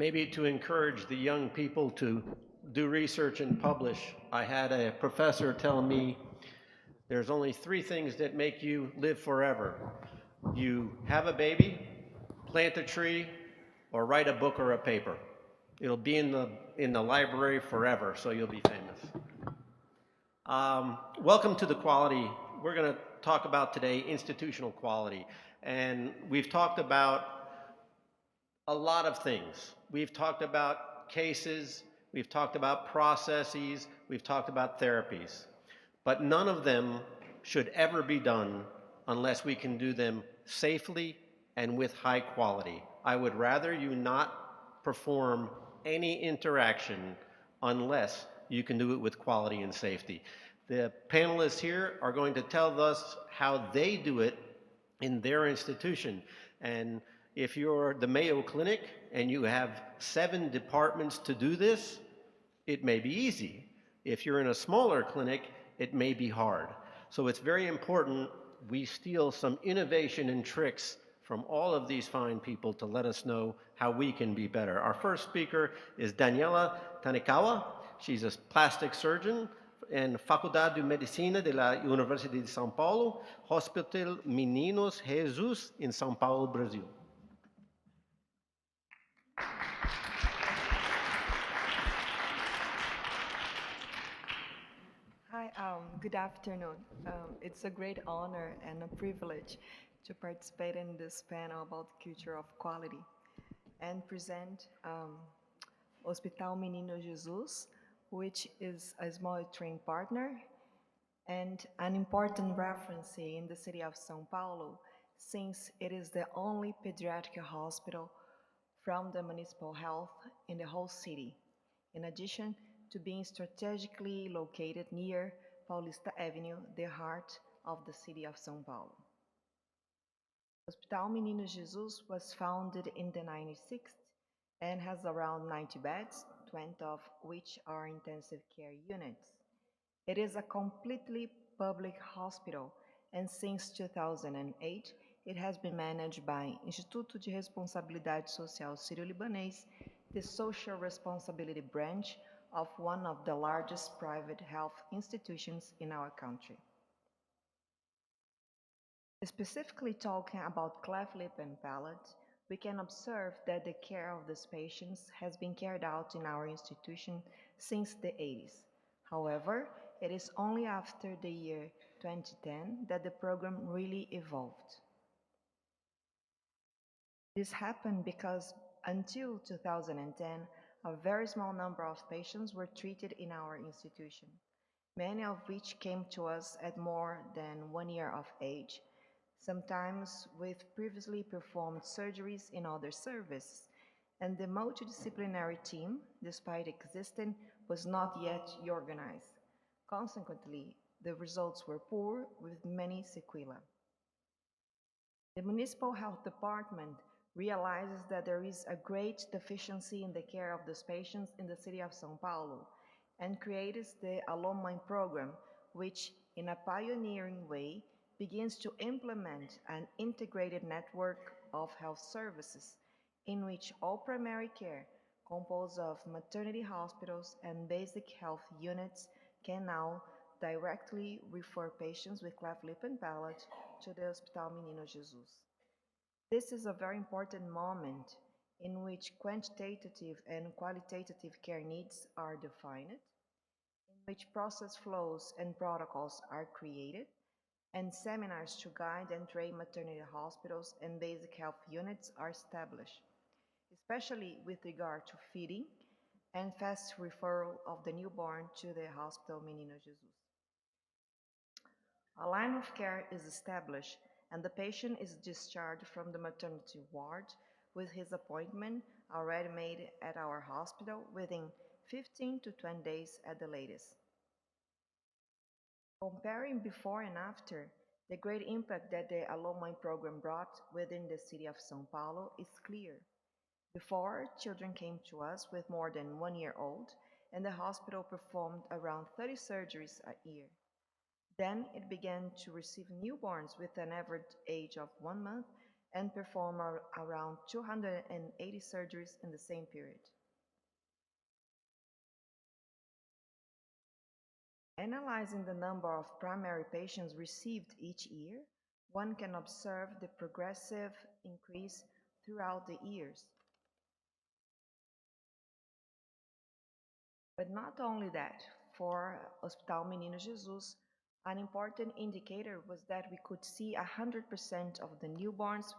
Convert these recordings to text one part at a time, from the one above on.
maybe to encourage the young people to do research and publish, I had a professor tell me there's only three things that make you live forever. You have a baby, plant a tree, or write a book or a paper. It'll be in the library forever, so you'll be famous. Welcome to the quality. We're going to talk about today institutional quality. And we've talked about a lot of things. We've talked about cases, we've talked about processes, we've talked about therapies. But none of them should ever be done unless we can do them safely and with high quality. I would rather you not perform any interaction unless you can do it with quality and safety. The panelists here are going to tell us how they do it in their institution. And if you're the Mayo Clinic and you have 7 departments to do this, it may be easy. If you're in a smaller clinic, it may be hard. So it's very important we steal some innovation and tricks from all of these fine people to let us know how we can be better. Our first speaker is Daniela Tanikawa. She's a plastic surgeon in Faculdade de Medicina de la Universidade de São Paulo, Hospital Meninos Jesus in São Paulo, Brazil. Hi, good afternoon. It's a great honor and a privilege to participate in this panel about culture of quality and present Hospital Menino Jesus, which is a small train partner and an important reference in the city of São Paulo, since it is the only pediatric hospital from the municipal health in the whole city, in addition to being strategically located near Paulista Avenue, the heart of the city of São Paulo. Hospital Menino Jesus was founded in the 96th and has around 90 beds, 20 of which are intensive care units. It is a completely public hospital, and since 2008, it has been managed by Instituto de Responsabilidade Social Sirio-Libanes, the social responsibility branch of one of the largest private health institutions in our country. Specifically talking about cleft lip and palate, we can observe that the care of these patients has been carried out in our institution since the 80s. However, it is only after the year 2010 that the program really evolved. This happened because until 2010, a very small number of patients were treated in our institution, many of which came to us at more than 1 year of age, sometimes with previously performed surgeries in other services, and the multidisciplinary team, despite existing, was not yet organized. Consequently, the results were poor with many sequelae. The Municipal Health Department realizes that there is a great deficiency in the care of these patients in the city of São Paulo and creates the Alumni Program, which, in a pioneering way, begins to implement an integrated network of health services in which all primary care, composed of maternity hospitals and basic health units, can now directly refer patients with cleft lip and palate to the Hospital Menino Jesus. This is a very important moment in which quantitative and qualitative care needs are defined, in which process flows and protocols are created, and seminars to guide and train maternity hospitals and basic health units are established, especially with regard to feeding and fast referral of the newborn to the Hospital Menino Jesus. A line of care is established and the patient is discharged from the maternity ward with his appointment already made at our hospital within 15 to 20 days at the latest. Comparing before and after, the great impact that the alumni program brought within the city of São Paulo is clear. Before, children came to us with more than 1 year old, and the hospital performed around 30 surgeries a year. Then it began to receive newborns with an average age of 1 month and perform around 280 surgeries in the same period. Analyzing the number of primary patients received each year, one can observe the progressive increase throughout the years. But not only that, for Hospital Menino Jesus, an important indicator was that we could see 100% of the newborns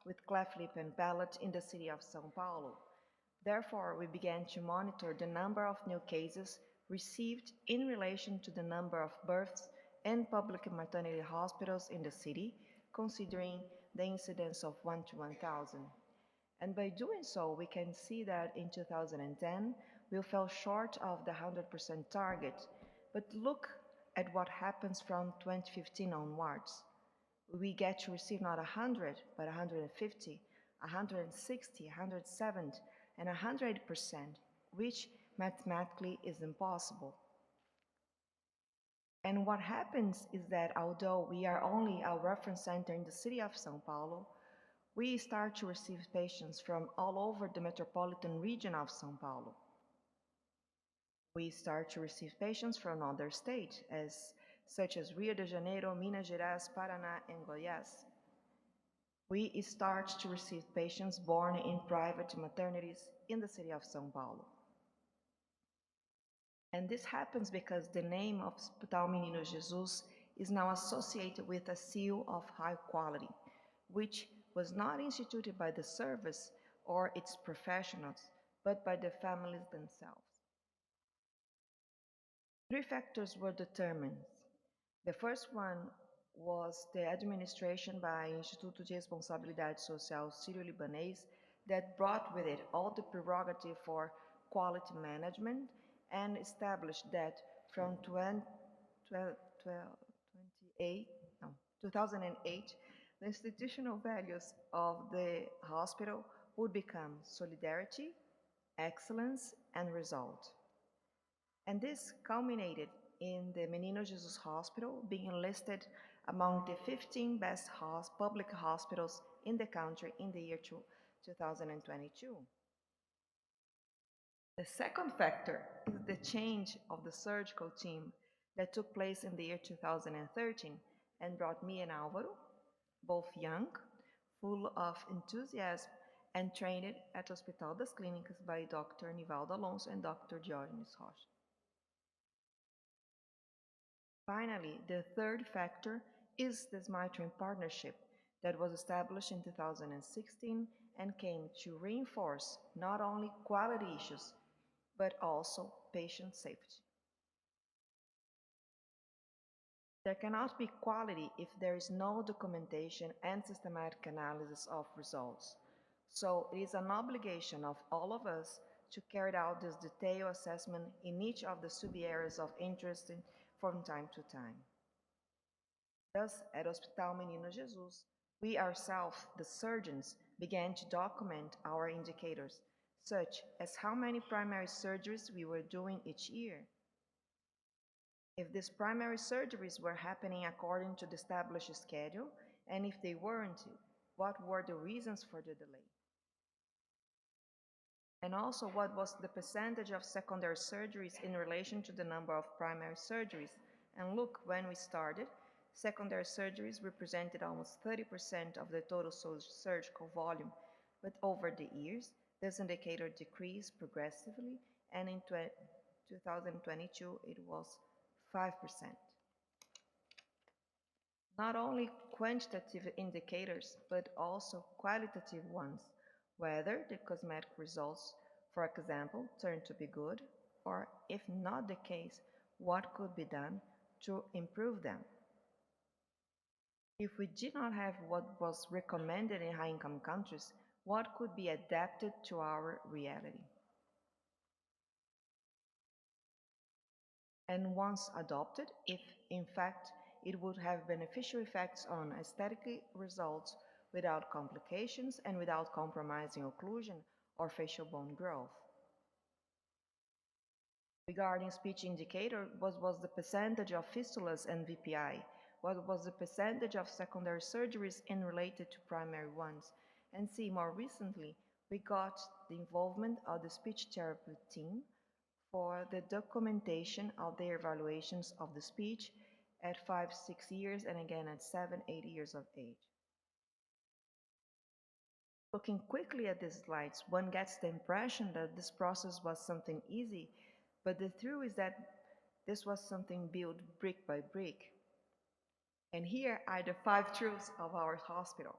with cleft lip and palate in the city of São Paulo. Therefore, we began to monitor the number of new cases received in relation to the number of births in public maternity hospitals in the city, considering the incidence of 1 to 1,000. And by doing so, we can see that in 2010, we fell short of the 100% target. But look at what happens from 2015 onwards. We get to receive not 100, but 150, 160, 170, and 100%, which mathematically is impossible. And what happens is that although we are only a reference center in the city of São Paulo, we start to receive patients from all over the metropolitan region of São Paulo. We start to receive patients from other states, such as Rio de Janeiro, Minas Gerais, Paraná, and Goiás. We start to receive patients born in private maternities in the city of São Paulo. And this happens because the name of Hospital Menino Jesus is now associated with a seal of high quality, which was not instituted by the service or its professionals, but by the families themselves. Three factors were determined. The first one was the administration by Instituto de Responsabilidade Social Sirio-Libanes that brought with it all the prerogative for quality management and established that from 2008, the institutional values of the hospital would become solidarity, excellence, and result. And this culminated in the Menino Jesus Hospital being listed among the 15 best public hospitals in the country in the year 2022. The second factor is the change of the surgical team that took place in the year 2013 and brought me and Álvaro, both young, full of enthusiasm, and trained at Hospital das Clínicas by Dr. Nivaldo Alonso and Dr. Diogenes Rocha. Finally, the third factor is the Smartring partnership that was established in 2016 and came to reinforce not only quality issues, but also patient safety. There cannot be quality if there is no documentation and systematic analysis of results. So it is an obligation of all of us to carry out this detailed assessment in each of the sub-areas of interest from time to time. Thus, at Hospital Menino Jesus, we ourselves, the surgeons, began to document our indicators, such as how many primary surgeries we were doing each year. If these primary surgeries were happening according to the established schedule, and if they weren't, what were the reasons for the delay? And also, what was the percentage of secondary surgeries in relation to the number of primary surgeries? And look, when we started, secondary surgeries represented almost 30% of the total surgical volume, but over the years, this indicator decreased progressively, and in 2022, it was 5%. Not only quantitative indicators, but also qualitative ones, whether the cosmetic results, for example, turn to be good, or if not the case, what could be done to improve them. If we did not have what was recommended in high-income countries, what could be adapted to our reality? And once adopted, if in fact it would have beneficial effects on aesthetic results without complications and without compromising occlusion or facial bone growth. Regarding speech indicator, what was the percentage of fistulas and VPI? what was the percentage of secondary surgeries in related to primary ones. And see, more recently, we got the involvement of the speech therapy team for the documentation of their evaluations of the speech at 5, 6 years, and again at 7, 8 years of age. Looking quickly at these slides, one gets the impression that this process was something easy, but the truth is that this was something built brick by brick. And here are the 5 truths of our hospital.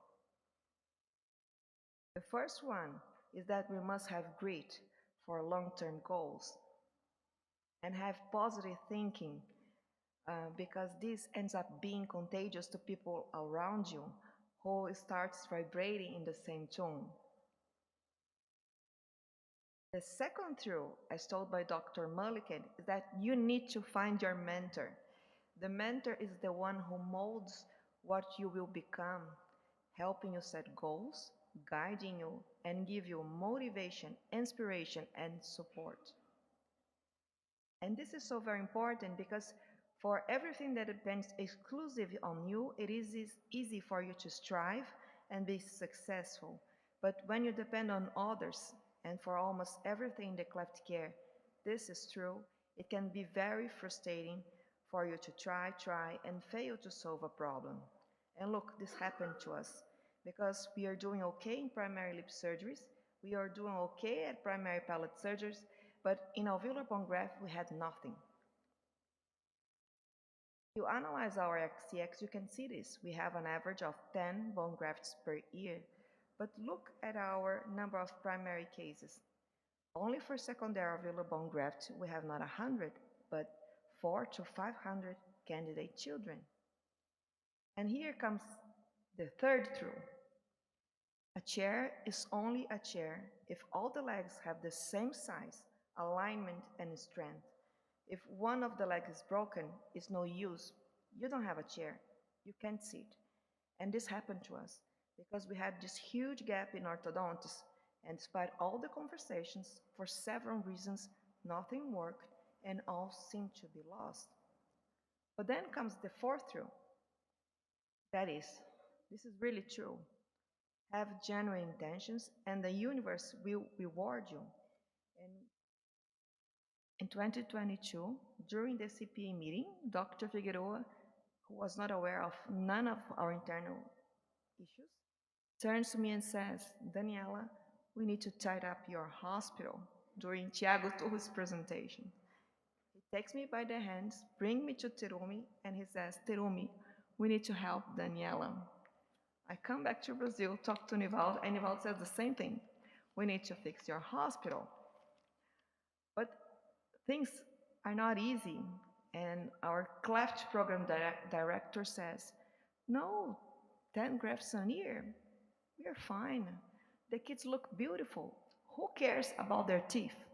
The first one is that we must have grit for long-term goals and have positive thinking because this ends up being contagious to people around you who starts vibrating in the same tone. The second truth, as told by Dr. Mulliken, is that you need to find your mentor. The mentor is the one who molds what you will become, helping you set goals, guiding you, and give you motivation, inspiration, and support. And this is so very important because for everything that depends exclusively on you, it is easy for you to strive and be successful. But when you depend on others, and for almost everything in the cleft care, this is true, it can be very frustrating for you to try, and fail to solve a problem. And look, this happened to us because we are doing okay in primary lip surgeries, we are doing okay at primary palate surgeries, but in alveolar bone graft, we had nothing. If you analyze our XCX, you can see this. We have an average of 10 bone grafts per year. But look at our number of primary cases. Only for secondary alveolar bone graft, we have not 100, but 4 to 500 candidate children. And here comes the third truth. A chair is only a chair if all the legs have the same size, alignment, and strength. If one of the legs is broken, it's no use. You don't have a chair. You can't sit. And this happened to us because we had this huge gap in orthodontics, and despite all the conversations, for several reasons, nothing worked and all seemed to be lost. But then comes the fourth truth. That is, this is really true. Have genuine intentions and the universe will reward you. And in 2022, during the CPA meeting, Dr. Figueroa, who was not aware of none of our internal issues, turns to me and says, Daniela, we need to tidy up your hospital during Tiago Torres' presentation. He takes me by the hands, brings me to Terumi, and he says, Terumi, we need to help Daniela. I come back to Brazil, talk to Nivaldo, and Nivaldo says the same thing. We need to fix your hospital. But things are not easy, and our cleft program director says, no, 10 grafts a year, we're fine. The kids look beautiful. Who cares about their teeth?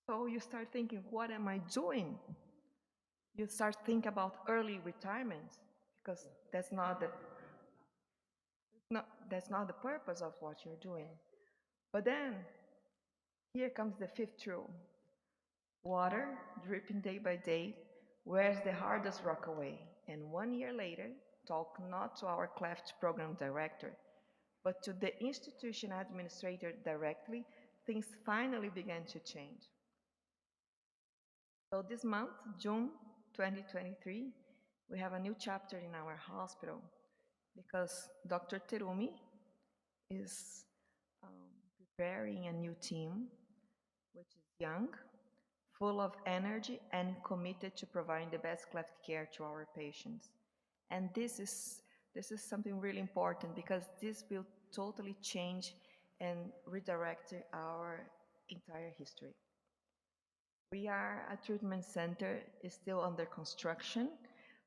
So you start thinking, what am I doing? You start thinking about early retirement because that's not the purpose of what you're doing. But then here comes the fifth rule. Water dripping day by day wears the hardest rock away. And 1 year later, talk not to our cleft program director, but to the institution administrator directly, things finally began to change. So this month, June 2023, we have a new chapter in our hospital because Dr. Terumi is preparing a new team, which is young, full of energy, and committed to providing the best cleft care to our patients. And this is something really important because this will totally change and redirect our entire history. We are a treatment center, is still under construction.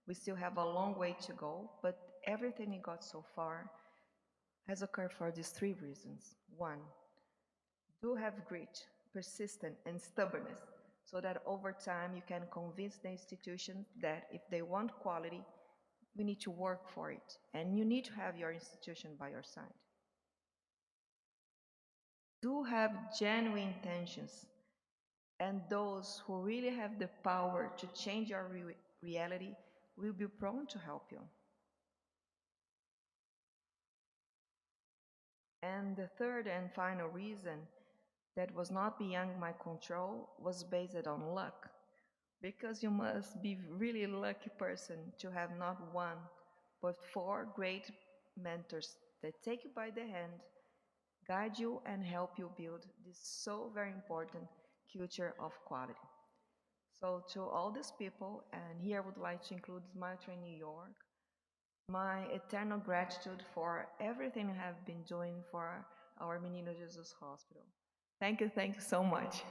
We still have a long way to go, but everything we got so far has occurred for these three reasons. One, do have grit, persistence, and stubbornness so that over time you can convince the institution that if they want quality, we need to work for it, and you need to have your institution by your side. Do have genuine intentions, and those who really have the power to change your reality will be prone to help you. And the third and final reason that was not beyond my control was based on luck, because you must be really lucky person to have not one, but four great mentors that take you by the hand, guide you, and help you build this so very important culture of quality. So to all these people, and here I would like to include Smile New York, my eternal gratitude for everything you have been doing for our Menino Jesus Hospital. Thank you so much.